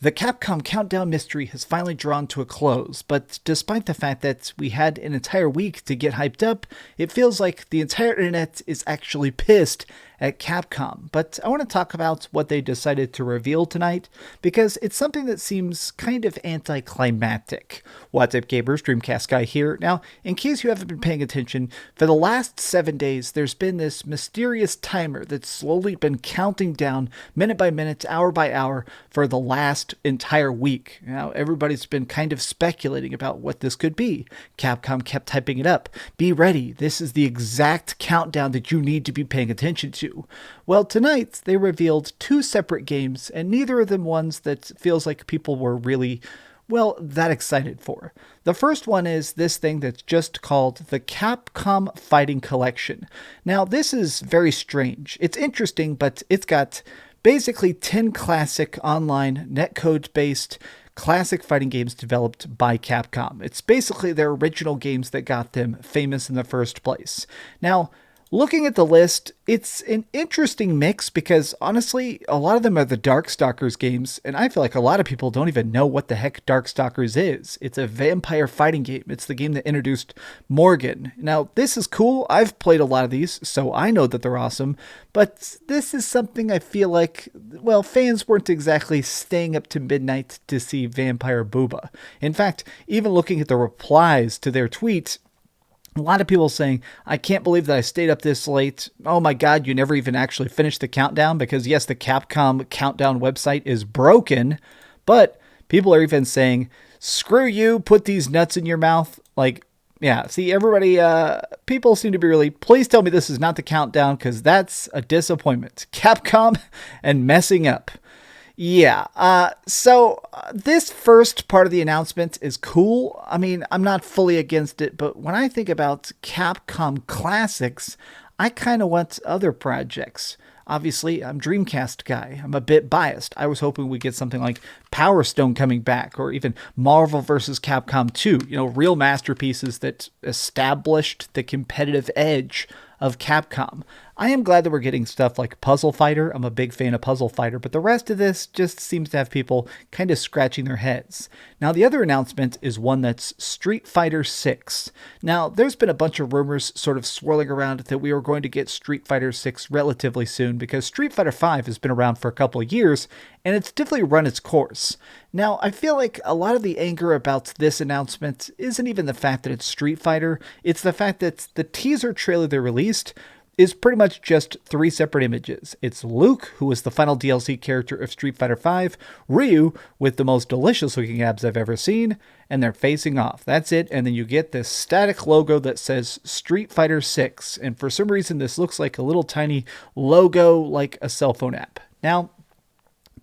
The Capcom Countdown mystery has finally drawn to a close, but despite the fact that we had an entire week to get hyped up, it feels like the entire internet is actually pissed at Capcom. But I want to talk about what they decided to reveal tonight, because it's something that seems kind of anticlimactic. What's up, gamers? DreamcastGuy here. Now, in case you haven't been paying attention, for the last 7 days, there's been this mysterious timer that's slowly been counting down minute by minute, hour by hour, for the last entire week. Now, everybody's been kind of speculating about what this could be. Capcom kept typing it up. Be ready. This is the exact countdown that you need to be paying attention to. Well, tonight they revealed two separate games, and neither of them ones that feels like people were really, well, that excited for. The first one is this thing that's just called the Capcom Fighting Collection. Now, this is very strange. It's interesting, but it's got basically 10 classic online netcode-based classic fighting games developed by Capcom. It's basically their original games that got them famous in the first place. Now, looking at the list, it's an interesting mix because honestly, a lot of them are the Darkstalkers games, and I feel like a lot of people don't even know what the heck Darkstalkers is. It's a vampire fighting game. It's the game that introduced Morgan. Now, this is cool. I've played a lot of these, so I know that they're awesome, but this is something I feel like, well, fans weren't exactly staying up to midnight to see Vampire Booba. In fact, even looking at the replies to their tweets, a lot of people saying, I can't believe that I stayed up this late. Oh my God, you never even actually finished the countdown, because yes, the Capcom countdown website is broken, but people are even saying, screw you, put these nuts in your mouth. Like, yeah, see, everybody, people seem to be really, please tell me this is not the countdown, because that's a disappointment. Capcom and messing up. Yeah, so this first part of the announcement is cool. I mean, I'm not fully against it, but when I think about Capcom classics, I kind of want other projects. Obviously, I'm Dreamcast guy. I'm a bit biased. I was hoping we'd get something like Power Stone coming back, or even Marvel vs. Capcom 2, real masterpieces that established the competitive edge of Capcom. I am glad that we're getting stuff like Puzzle Fighter. I'm a big fan of Puzzle Fighter, but the rest of this just seems to have people kind of scratching their heads. Now, the other announcement is one that's Street Fighter 6. Now, there's been a bunch of rumors sort of swirling around that we are going to get Street Fighter 6 relatively soon, because Street Fighter 5 has been around for a couple of years, and it's definitely run its course. Now, I feel like a lot of the anger about this announcement isn't even the fact that it's Street Fighter, it's the fact that the teaser trailer they released is pretty much just 3 separate images. It's Luke, who is the final DLC character of Street Fighter V, Ryu, with the most delicious looking abs I've ever seen, and they're facing off. That's it, and then you get this static logo that says Street Fighter 6, and for some reason this looks like a little tiny logo like a cell phone app. Now,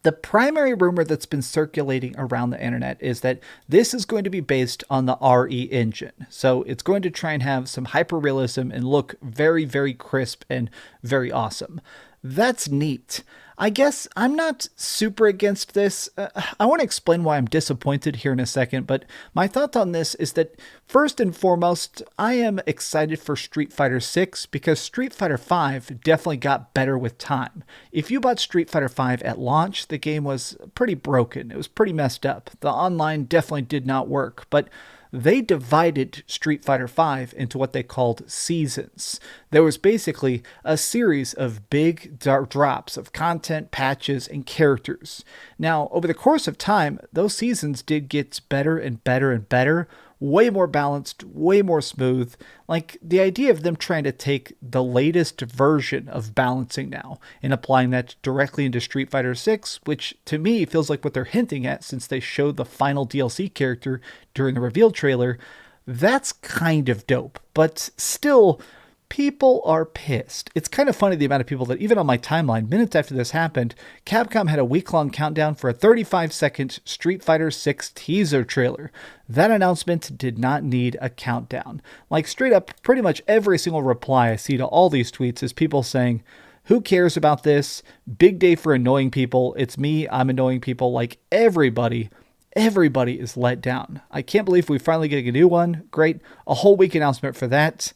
the primary rumor that's been circulating around the internet is that this is going to be based on the RE engine. So it's going to try and have some hyperrealism and look very, very crisp and very awesome. That's neat. I guess I'm not super against this. I want to explain why I'm disappointed here in a second, but my thought on this is that first and foremost, I am excited for Street Fighter 6 because Street Fighter 5 definitely got better with time. If you bought Street Fighter 5 at launch, the game was pretty broken. It was pretty messed up. The online definitely did not work, but they divided Street Fighter V into what they called seasons. There was basically a series of big drops of content, patches, and characters. Now, over the course of time, those seasons did get better and better and better, way more balanced, way more smooth. Like, the idea of them trying to take the latest version of balancing now and applying that directly into Street Fighter 6, which to me feels like what they're hinting at since they showed the final DLC character during the reveal trailer, that's kind of dope. But still, people are pissed. It's kind of funny the amount of people that even on my timeline, minutes after this happened, Capcom had a week-long countdown for a 35-second Street Fighter 6 teaser trailer. That announcement did not need a countdown. Like, straight up, pretty much every single reply I see to all these tweets is people saying, who cares about this? Big day for annoying people. It's me, I'm annoying people. Like, everybody is let down. I can't believe we finally get a new one. Great. A whole week announcement for that.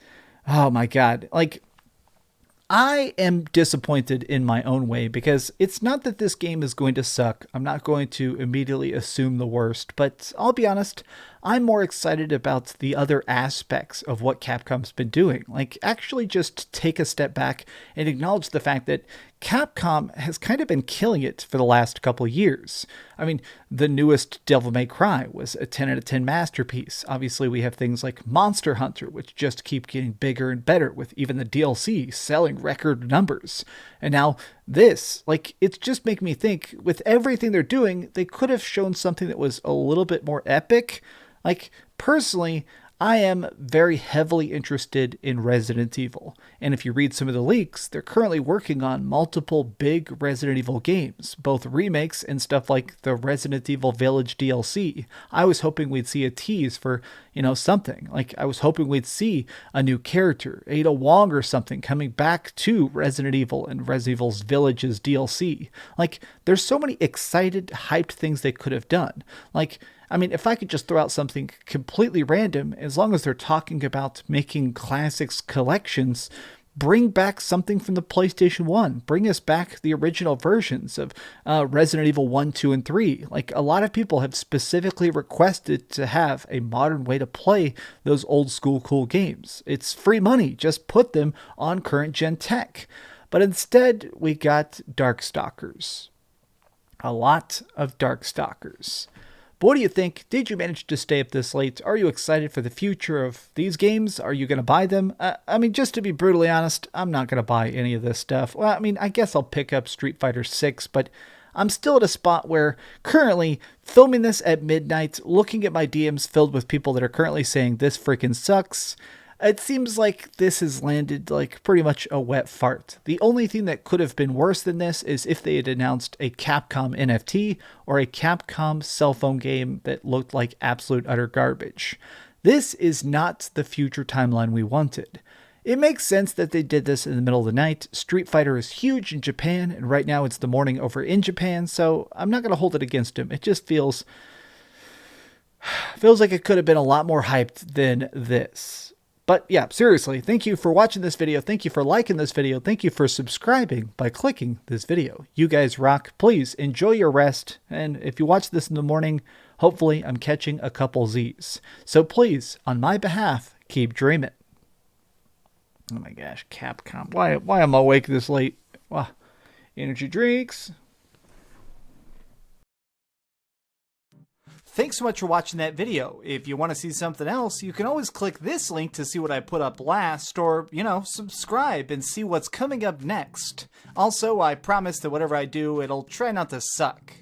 Oh my God. Like, I am disappointed in my own way because it's not that this game is going to suck. I'm not going to immediately assume the worst, but I'll be honest, I'm more excited about the other aspects of what Capcom's been doing. Like, actually just take a step back and acknowledge the fact that Capcom has kind of been killing it for the last couple of years. I mean, the newest Devil May Cry was a 10 out of 10 masterpiece. Obviously, we have things like Monster Hunter, which just keep getting bigger and better, with even the DLC selling record numbers. And now this, like, it's just making me think, with everything they're doing, they could have shown something that was a little bit more epic. Like, personally, I am very heavily interested in Resident Evil, and if you read some of the leaks, they're currently working on multiple big Resident Evil games, both remakes and stuff like the Resident Evil Village DLC. I was hoping we'd see a tease for, something. Like, I was hoping we'd see a new character, Ada Wong or something, coming back to Resident Evil and Resident Evil's Villages DLC. Like, there's so many excited, hyped things they could have done. Like, I mean, if I could just throw out something completely random, as long as they're talking about making classics collections, bring back something from the PlayStation 1. Bring us back the original versions of Resident Evil 1, 2, and 3. Like, a lot of people have specifically requested to have a modern way to play those old school cool games. It's free money. Just put them on current gen tech. But instead, we got Darkstalkers. A lot of Darkstalkers. But what do you think? Did you manage to stay up this late? Are you excited for the future of these games? Are you going to buy them? I mean, just to be brutally honest, I'm not going to buy any of this stuff. Well, I mean, I guess I'll pick up Street Fighter 6, but I'm still at a spot where currently filming this at midnight, looking at my DMs filled with people that are currently saying this freaking sucks, it seems like this has landed like pretty much a wet fart. The only thing that could have been worse than this is if they had announced a Capcom NFT or a Capcom cell phone game that looked like absolute utter garbage. This is not the future timeline we wanted. It makes sense that they did this in the middle of the night. Street Fighter is huge in Japan, and right now it's the morning over in Japan, so I'm not going to hold it against him. It just feels like it could have been a lot more hyped than this. But yeah, seriously, thank you for watching this video. Thank you for liking this video. Thank you for subscribing by clicking this video. You guys rock. Please enjoy your rest. And if you watch this in the morning, hopefully I'm catching a couple Z's. So please, on my behalf, keep dreaming. Oh my gosh, Capcom. Why am I awake this late? Wow. Energy drinks. Thanks so much for watching that video. If you want to see something else, you can always click this link to see what I put up last, or, subscribe and see what's coming up next. Also, I promise that whatever I do, it'll try not to suck.